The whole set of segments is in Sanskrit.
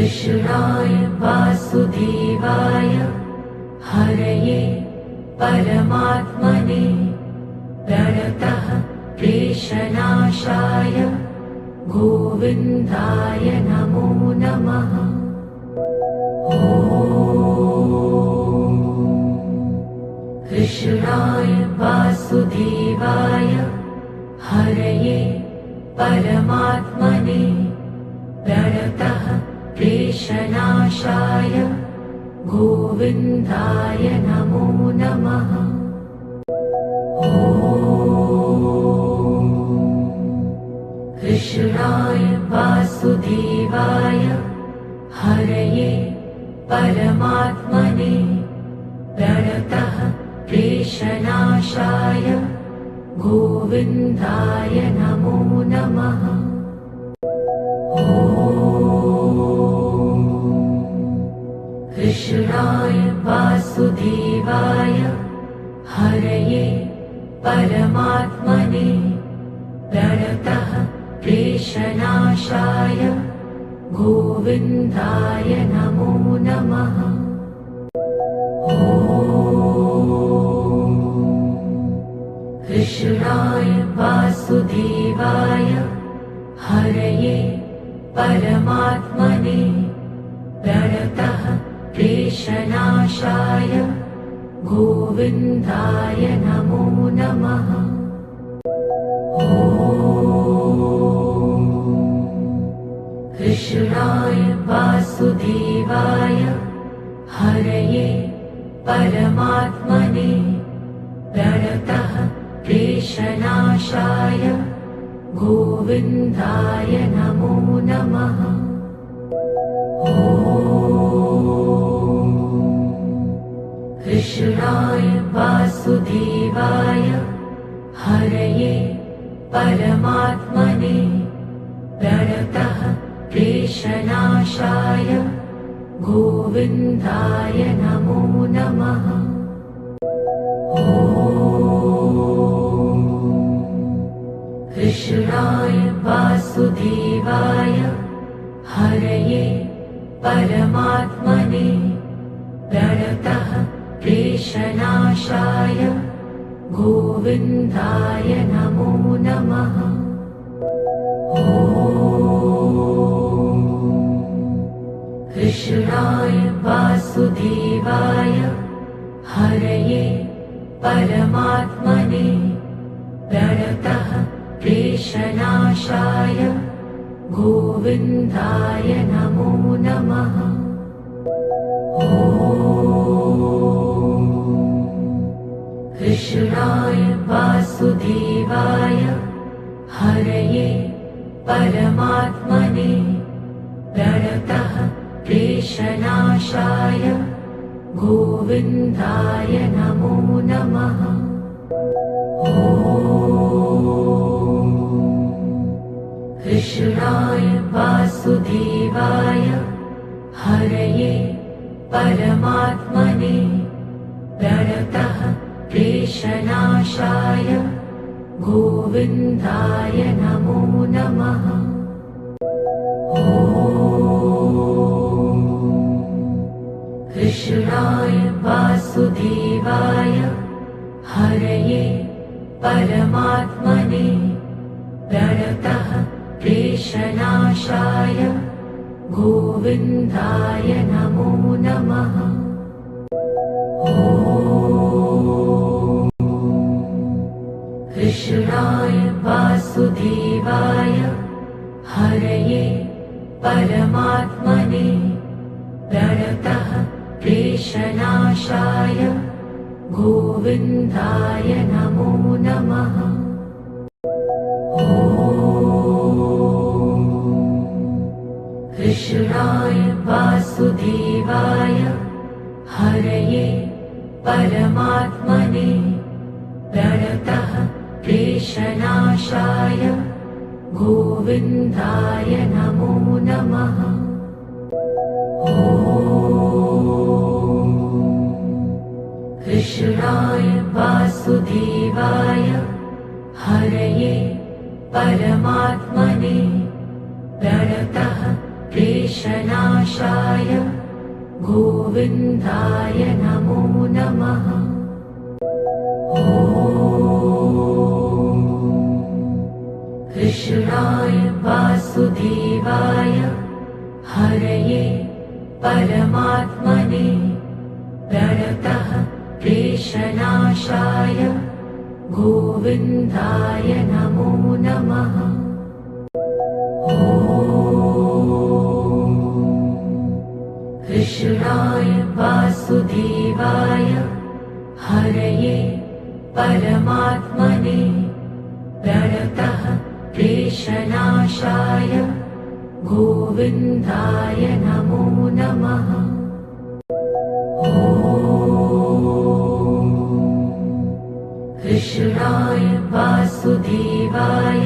कृष्णाय वासुदेवाय हरये परमात्मने प्रणतः क्लेशनाशाय गोविन्दाय नमो नमः। कृष्णाय वासुदेवाय हरये परमात्मने प्रणतः क्लेशनाशाय गोविन्दाय नमो नमः। कृष्णाय वासुदेवाय हरये परमात्मने प्रणतः क्लेशनाशाय गोविन्दाय नमो नमः। कृष्णाय वासुदेवाय हरये परमात्मने प्रणतः क्लेशनाशाय गोविन्दाय नमो नमः। कृष्णाय वासुदेवाय हरये परमात्मने प्रणतः क्लेशनाशाय गोविन्दाय नमो नमः। कृष्णाय वासुदेवाय हरये परमात्मने प्रणतः क्लेशनाशाय गोविन्दाय नमो नमः। कृष्णाय वासुदेवाय हरये परमात्मने प्रणतः क्लेशनाशाय गोविन्दाय नमो नमः। कृष्णाय वासुदेवाय हरये परमात्मने प्रणतः क्लेशनाशाय गोविन्दाय नमो नमः। कृष्णाय वासुदेवाय हरये परमात्मने प्रणतः क्लेशनाशाय गोविन्दाय नमो नमः। कृष्णाय वासुदेवाय हरये परमात्मने प्रणतः क्लेशनाशाय गोविन्दाय नमो नमः। कृष्णाय वासुदेवाय हरये परमात्मने प्रणतः क्लेशनाशाय गोविन्दाय नमो नमः। कृष्णाय वासुदेवाय हरये परमात्मने प्रणतः क्लेशनाशाय गोविन्दाय नमो नमः। कृष्णाय वासुदेवाय हरये परमात्मने प्रणतः क्लेशनाशाय गोविन्दाय नमो नमः। कृष्णाय वासुदेवाय हरये परमात्मने प्रणतः क्लेशनाशाय गोविन्दाय नमो नमः। कृष्णाय वासुदेवाय हरये परमात्मने प्रणतः क्लेशनाशाय क्लेशनाशाय गोविन्दाय नमो नमः। कृष्णाय वासुदेवाय हरये परमात्मने प्रणतः क्लेशनाशाय गोविन्दाय नमो नमः। कृष्णाय वासुदेवाय हरये परमात्मने प्रणतः क्लेशनाशाय गोविन्दाय नमो नमः। कृष्णाय वासुदेवाय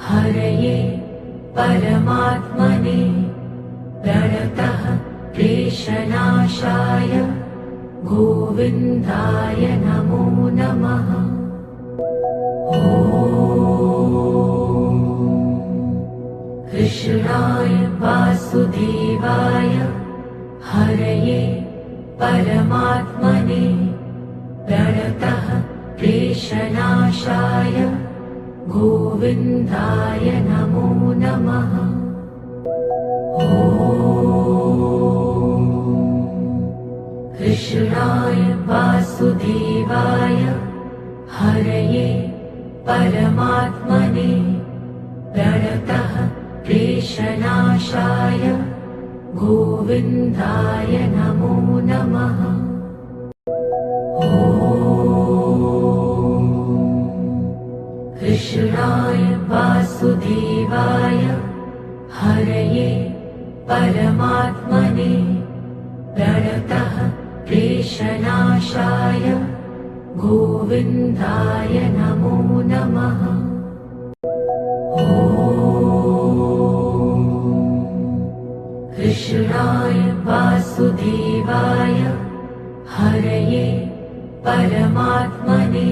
हरये परमात्मने प्रणतः क्लेशनाशाय गोविन्दाय नमो नमः। कृष्णाय वासुदेवाय हरये परमात्मने प्रणतः क्लेशनाशाय गोविन्दाय नमो नमः। कृष्णाय वासुदेवाय हरये परमात्मने प्रणतः क्लेशनाशाय गोविन्दाय नमो नमः। कृष्णाय वासुदेवाय हरये परमात्मने प्रणतः क्लेशनाशाय गोविन्दाय नमो नमः। कृष्णाय वासुदेवाय हरये परमात्मने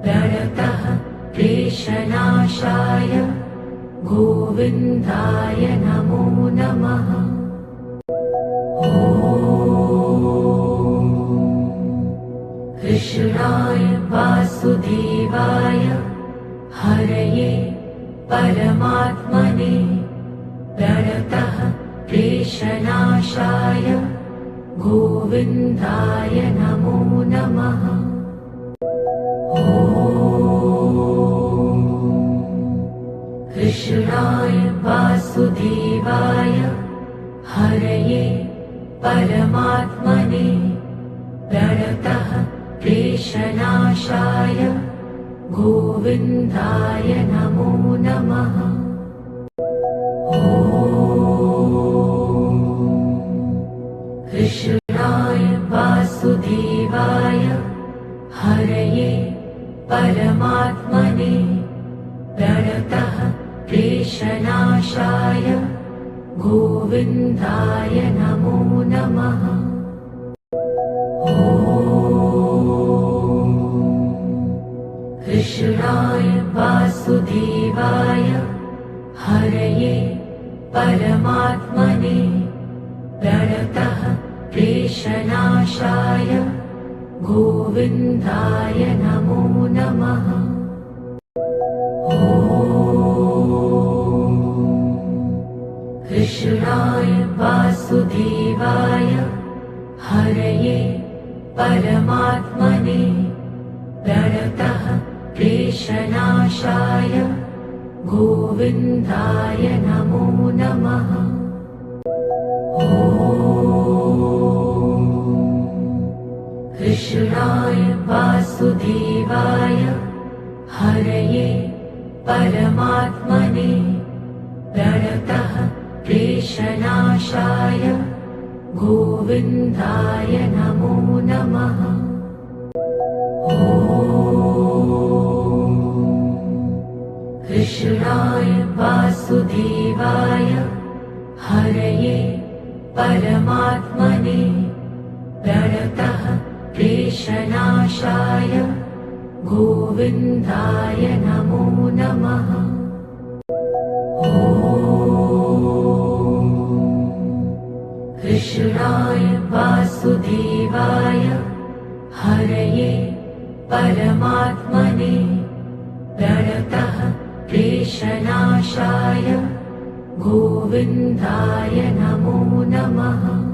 प्रणतः क्लेशनाशाय गोविन्दाय नमो नमः। कृष्णाय वासुदेवाय हरये परमात्मने प्रणतः क्लेशनाशाय गोविन्दाय नमो नमः। कृष्णाय वासुदेवाय हरये परमात्मने प्रणतः क्लेशनाशाय गोविन्दाय नमो नमः। कृष्णाय वासुदेवाय हरये परमात्मने प्रणतः क्लेशनाशाय गोविन्दाय नमो नमः। कृष्णाय वासुदेवाय हरये परमात्मने प्रणतः क्लेशनाशाय गोविन्दाय नमो नमः। कृष्णाय वासुदेवाय हरये परमात्मने प्रणतः क्लेशनाशाय गोविन्दाय नमो नमः। कृष्णाय वासुदेवाय हरये परमात्मने प्रणतः क्लेशनाशाय गोविन्दाय नमो नमः। कृष्णाय वासुदेवाय हरये परमात्मने प्रणतः क्लेशनाशाय गोविन्दाय नमो नमः। कृष्णाय वासुदेवाय हरये परमात्मने प्रणतः क्लेशनाशाय गोविन्दाय नमो नमः।